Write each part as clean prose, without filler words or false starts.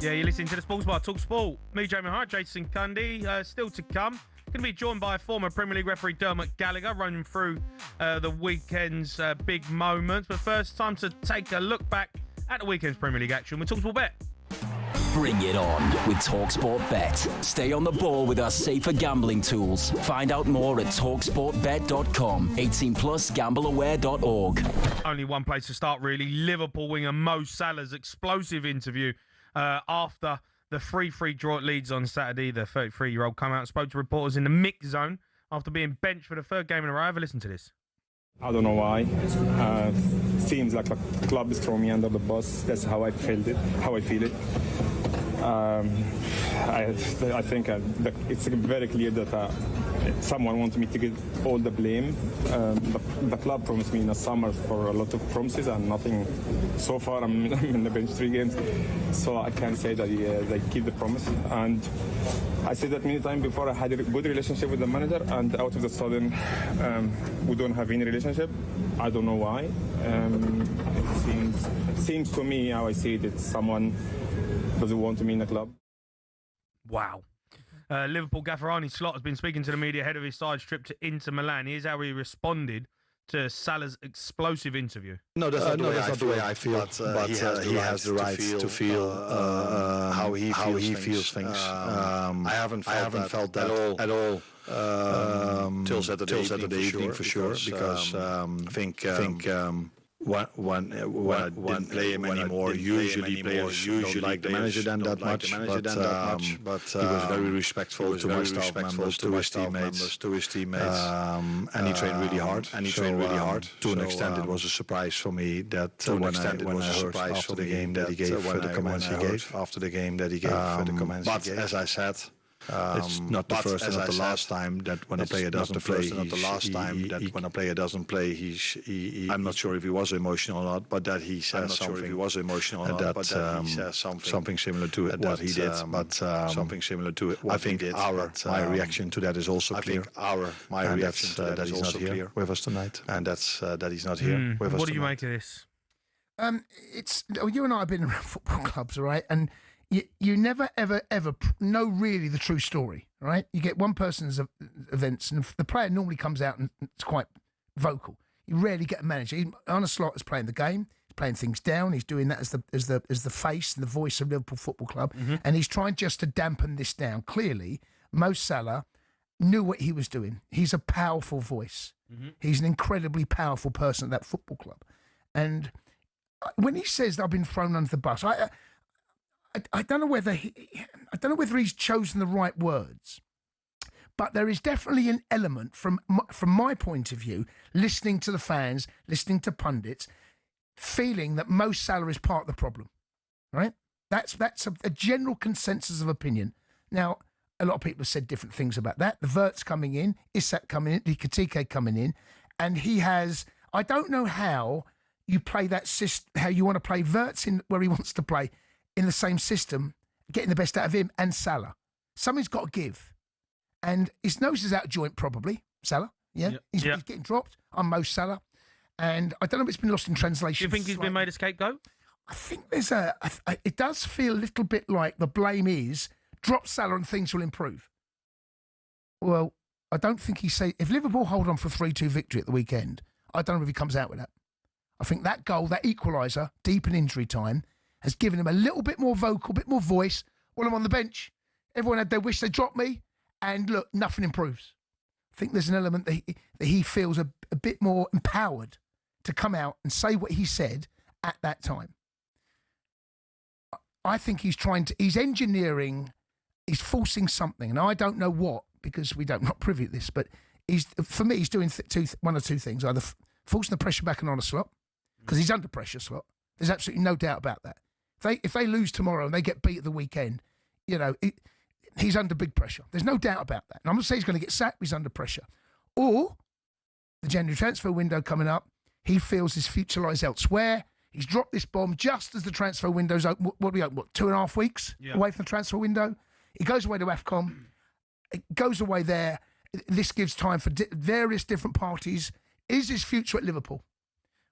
Yeah, you're listening to the Sports Bar, talkSPORT. Me, Jamie O'Hara, Jason Cundy. Still to come. Going to be joined by former Premier League referee Dermot Gallagher, running through the weekend's big moments. But first, time to take a look back at the weekend's Premier League action with talkSPORT Bet. Bring it on with talkSPORT Bet. Stay on the ball with our safer gambling tools. Find out more at talksportbet.com. 18 plus gambleaware.org. Only one place to start, really. Liverpool winger Mo Salah's explosive interview after the 3-3 draw at Leeds on Saturday. The 33-year-old come out and spoke to reporters in the mix zone after being benched for the third game in a row. Have a listen to this. I don't know why. Seems like a club is throwing me under the bus. That's how I feel it. I think it's very clear that someone wants me to get all the blame. The club promised me in the summer for a lot of promises and nothing. So far, I'm in the bench 3 games, so I can't say that they keep the promise. And I said that many times before. I had a good relationship with the manager, and out of the sudden, we don't have any relationship. I don't know why. It seems to me, how I see it, it's someone doesn't want me in the club. Wow. Liverpool gaffer Arne Slot has been speaking to the media ahead of his side's trip to Inter Milan. Here's how he responded to Salah's explosive interview. No, that's not the way I feel. But he has the right to feel how he feels things. I haven't felt that at all till Saturday evening for sure. Because I think when I didn't play him anymore, usually players don't like the manager then that much. But he was very respectful to my staff members, to his teammates, and he trained really hard. To an extent, it was a surprise for me that when I heard after the game that he gave the comments he gave. But as I said, it's not the first and not the last time that when a player doesn't play, I'm not sure if he was emotional or not, but that he says something. Something similar to what he did. But something similar to it. I think my reaction to that is also clear. My reaction to that is also clear with us tonight, and that's that he's not here with us. What do you make of this? You and I have been around football clubs, right? And you never, ever know really the true story, right? You get one person's events, and the player normally comes out and it's quite vocal. You rarely get a manager. Arne Slot is playing the game, he's playing things down. He's doing that as the face and the voice of Liverpool Football Club, and he's trying just to dampen this down. Clearly, Mo Salah knew what he was doing. He's a powerful voice. He's an incredibly powerful person at that football club, and when he says that I've been thrown under the bus, I don't know whether he's chosen the right words, but there is definitely an element from my point of view, listening to the fans, listening to pundits, feeling that Mo Salah is part of the problem, right? That's a general consensus of opinion. Now, a lot of people have said different things about that. The Vert's coming in, Isak coming in, Dikatike coming in, and he has. I don't know how you play that system, how you want to play Vert's in where he wants to play. In the same system, getting the best out of him and Salah. Something's got to give. And his nose is out of joint, probably, Salah. Yeah? He's getting dropped. I'm Mo Salah. And I don't know if it's been lost in translation. Do you think he's been made a scapegoat? I think it does feel a little bit like the blame is, drop Salah and things will improve. Well, I don't think if Liverpool hold on for 3-2 victory at the weekend, I don't know if he comes out with that. I think that goal, that equaliser, deep in injury time, has given him a little bit more vocal, bit more voice. While I'm on the bench, everyone had their wish they dropped me, and look, nothing improves. I think there's an element that he feels a bit more empowered to come out and say what he said at that time. I think he's engineering, he's forcing something, and I don't know what, because we don't not privy to this, but for me, he's doing one or two things, either forcing the pressure back on a Slot, because he's under pressure, Slot. There's absolutely no doubt about that. If they lose tomorrow and they get beat at the weekend, he's under big pressure. There's no doubt about that. And I'm not saying he's going to get sacked, but he's under pressure. Or, the January transfer window coming up, he feels his future lies elsewhere. He's dropped this bomb just as the transfer window's open. What do we open? 2.5 weeks away from the transfer window? He goes away to AFCON. It goes away there. This gives time for various different parties. Is his future at Liverpool?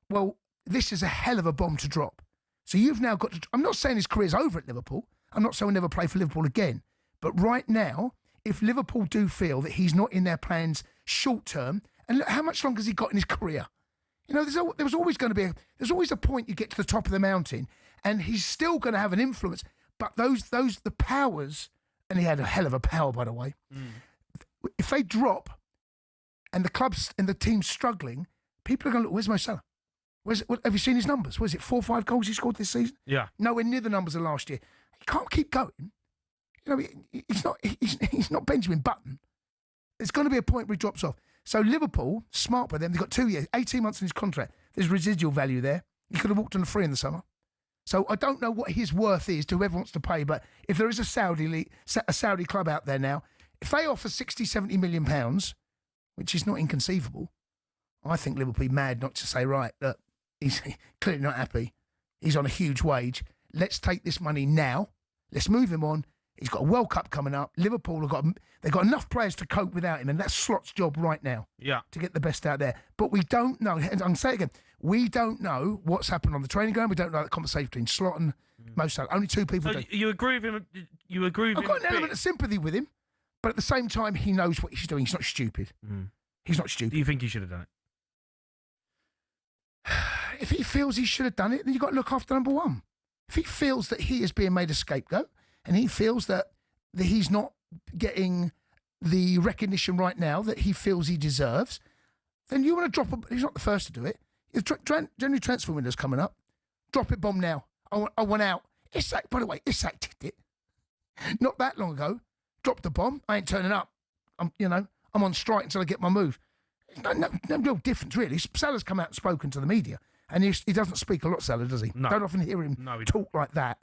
Well, this is a hell of a bomb to drop. So you've now got to... I'm not saying his career's over at Liverpool. I'm not saying he'll never play for Liverpool again. But right now, if Liverpool do feel that he's not in their plans short term, and look, how much longer has he got in his career? You know, there was always going to be there's always a point you get to the top of the mountain, and he's still going to have an influence. But the powers, and he had a hell of a power, by the way. If they drop, and the clubs and the team's struggling, people are going to look, where's Mo Salah? Have you seen his numbers? Was it 4 or 5 goals he scored this season? Yeah. Nowhere near the numbers of last year. He can't keep going. You know, he's not Benjamin Button. There's going to be a point where he drops off. So Liverpool, smart by them, they've got 2 years, 18 months in his contract. There's residual value there. He could have walked on a free in the summer. So I don't know what his worth is to whoever wants to pay, but if there is a Saudi club out there now, if they offer 60, 70 million pounds, which is not inconceivable, I think Liverpool will be mad not to say, right, look, he's clearly not happy. He's on a huge wage. Let's take this money now. Let's move him on. He's got a World Cup coming up. Liverpool they've got enough players to cope without him, and that's Slot's job right now. Yeah, to get the best out there. But we don't know. And I'm saying again, we don't know what's happened on the training ground. We don't know the conversation between Slot and Mo Salah. Only 2 people do. You agree with him? You agree with him? I've got an element of sympathy with him, but at the same time, he knows what he's doing. He's not stupid. He's not stupid. Do you think he should have done it? If he feels he should have done it, then you've got to look after number one. If he feels that he is being made a scapegoat, and he feels that he's not getting the recognition right now that he feels he deserves, then you want to drop him. He's not the first to do it. If January transfer window's coming up, drop it bomb now. I want out. Isak, by the way, Isak did it. Not that long ago. Dropped the bomb. I ain't turning up. I'm on strike until I get my move. No difference, really. Salah's come out and spoken to the media, and he doesn't speak a lot, Salah, does he? No. Don't often hear him talk like that.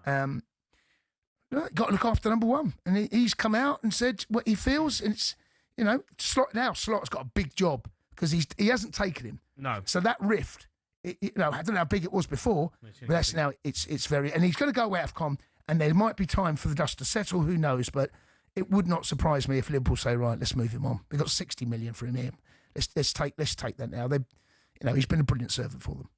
No. Got to look after number one, and he's come out and said what he feels. And it's Slot's got a big job because he hasn't taken him. No. So that rift, I don't know how big it was before, but that's now it's very. And he's going to go out of AFCON, and there might be time for the dust to settle. Who knows? But it would not surprise me if Liverpool say, right, let's move him on. We've got 60 million for him here. Let's take that now. He's been a brilliant servant for them.